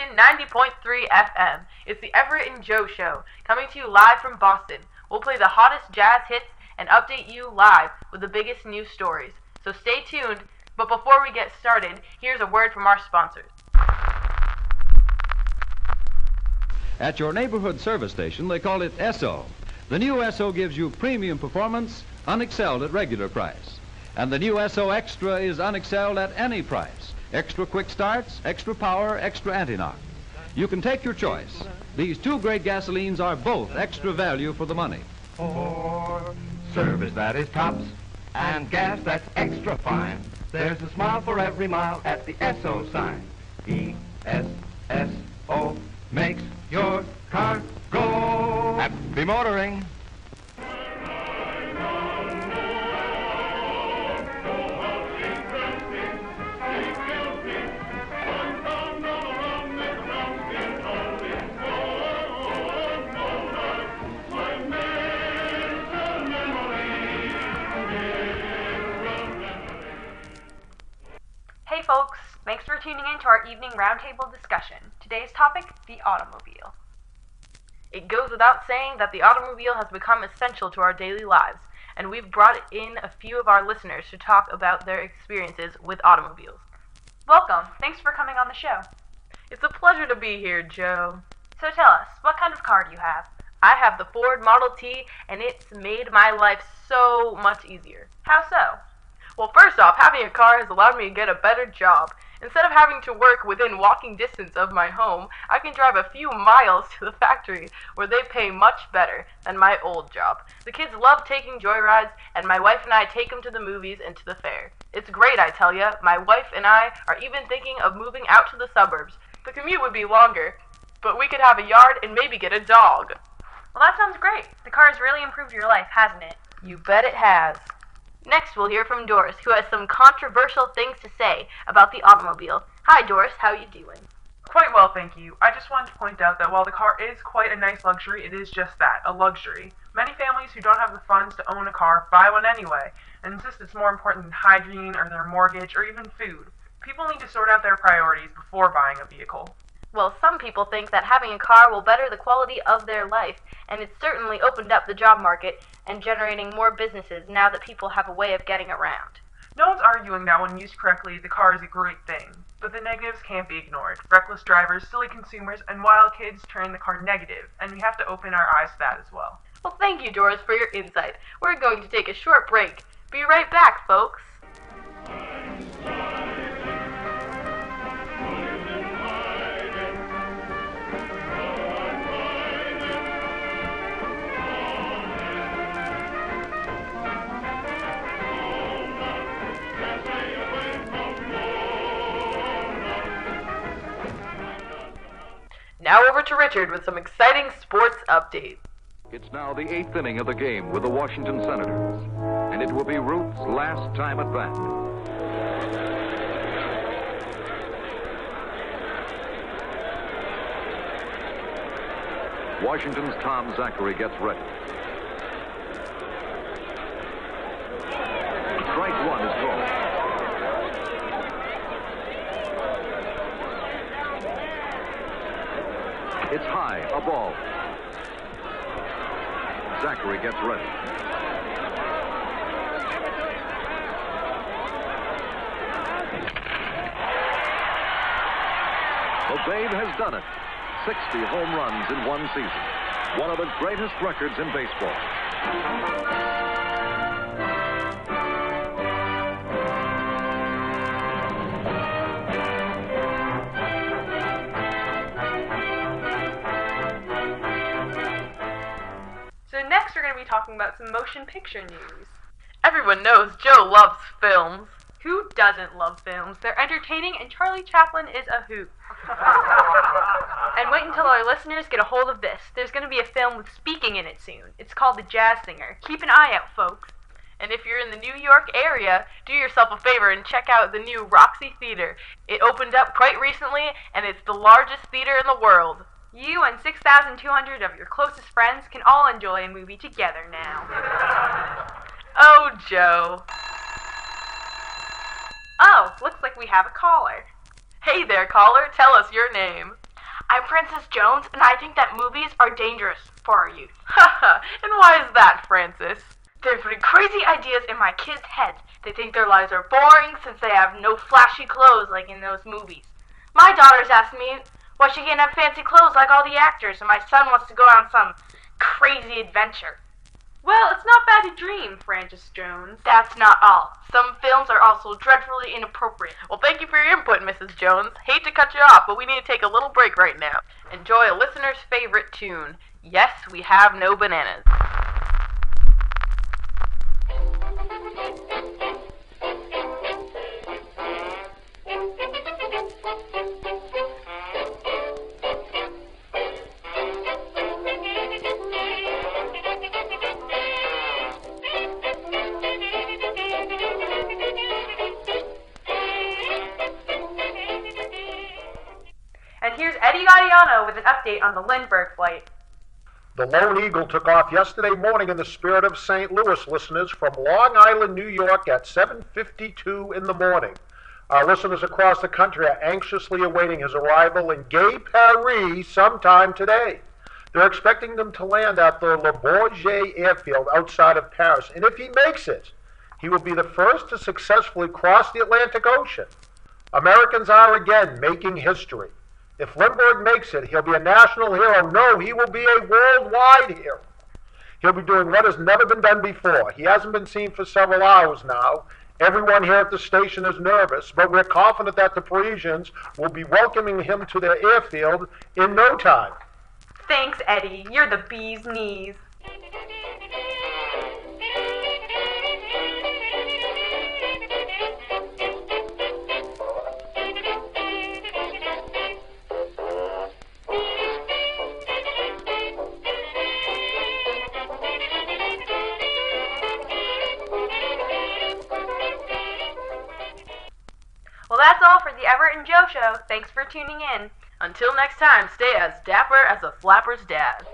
Boston 90.3 FM. It's the Everett and Joe Show, coming to you live from Boston. We'll play the hottest jazz hits and update you live with the biggest news stories. So stay tuned, but before we get started, here's a word from our sponsors. At your neighborhood service station, they call it Esso. The new Esso gives you premium performance, unexcelled at regular price. And the new Esso Extra is unexcelled at any price. Extra quick starts, extra power, extra anti-knock. You can take your choice. These two great gasolines are both extra value for the money. For service that is tops and gas that's extra fine, there's a smile for every mile at the Esso sign. E-S-S-O makes your car go. Happy motoring. Hey folks, thanks for tuning in to our evening roundtable discussion. Today's topic, the automobile. It goes without saying that the automobile has become essential to our daily lives, and we've brought in a few of our listeners to talk about their experiences with automobiles. Welcome, thanks for coming on the show. It's a pleasure to be here, Joe. So tell us, what kind of car do you have? I have the Ford Model T, and it's made my life so much easier. How so? Well, first off, having a car has allowed me to get a better job. Instead of having to work within walking distance of my home, I can drive a few miles to the factory where they pay much better than my old job. The kids love taking joyrides, and my wife and I take them to the movies and to the fair. It's great, I tell ya. My wife and I are even thinking of moving out to the suburbs. The commute would be longer, but we could have a yard and maybe get a dog. Well, that sounds great. The car has really improved your life, hasn't it? You bet it has. Next, we'll hear from Doris, who has some controversial things to say about the automobile. Hi, Doris. How are you doing? Quite well, thank you. I just wanted to point out that while the car is quite a nice luxury, it is just that, a luxury. Many families who don't have the funds to own a car buy one anyway, and insist it's more important than hygiene or their mortgage or even food. People need to sort out their priorities before buying a vehicle. Well, some people think that having a car will better the quality of their life, and it's certainly opened up the job market and generating more businesses now that people have a way of getting around. No one's arguing that when used correctly, the car is a great thing, but the negatives can't be ignored. Reckless drivers, silly consumers, and wild kids turn the car negative, and we have to open our eyes to that as well. Well, thank you, Doris, for your insight. We're going to take a short break. Be right back, folks. Now over to Richard with some exciting sports updates. It's now the 8th inning of the game with the Washington Senators, and it will be Ruth's last time at bat. Washington's Tom Zachary gets ready. Strike one is called. It's high, a ball. Zachary gets ready. The Babe has done it. 60 home runs in one season. One of the greatest records in baseball. So next we're going to be talking about some motion picture news. Everyone knows Joe loves films. Who doesn't love films? They're entertaining and Charlie Chaplin is a hoot. And wait until our listeners get a hold of this. There's going to be a film with speaking in it soon. It's called The Jazz Singer. Keep an eye out, folks. And if you're in the New York area, do yourself a favor and check out the new Roxy Theater. It opened up quite recently, and it's the largest theater in the world. You and 6,200 of your closest friends can all enjoy a movie together now. Oh, Joe. Oh, looks like we have a caller. Hey there, caller. Tell us your name. I'm Frances Jones, and I think that movies are dangerous for our youth. Haha, and why is that, Francis? There's been crazy ideas in my kids' heads. They think their lives are boring since they have no flashy clothes like in those movies. My daughter's asked me why she can't have fancy clothes like all the actors, and my son wants to go on some crazy adventure. Well, it's not bad to dream, Frances Jones. That's not all. Some films are also dreadfully inappropriate. Well, thank you for your input, Mrs. Jones. Hate to cut you off, but we need to take a little break right now. Enjoy a listener's favorite tune. Yes, we have no bananas. And here's Eddie Gaudiano with an update on the Lindbergh flight. The Lone Eagle took off yesterday morning in the spirit of St. Louis, listeners, from Long Island, New York at 7:52 in the morning. Our listeners across the country are anxiously awaiting his arrival in Gay Paris sometime today. They're expecting him to land at the Le Bourget airfield outside of Paris, and if he makes it, he will be the first to successfully cross the Atlantic Ocean. Americans are again making history. If Lindbergh makes it, he'll be a national hero. No, he will be a worldwide hero. He'll be doing what has never been done before. He hasn't been seen for several hours now. Everyone here at the station is nervous, but we're confident that the Parisians will be welcoming him to their airfield in no time. Thanks, Eddie. You're the bee's knees. Well, that's all for the Everett and Joe Show. Thanks for tuning in. Until next time, stay as dapper as a flapper's dad.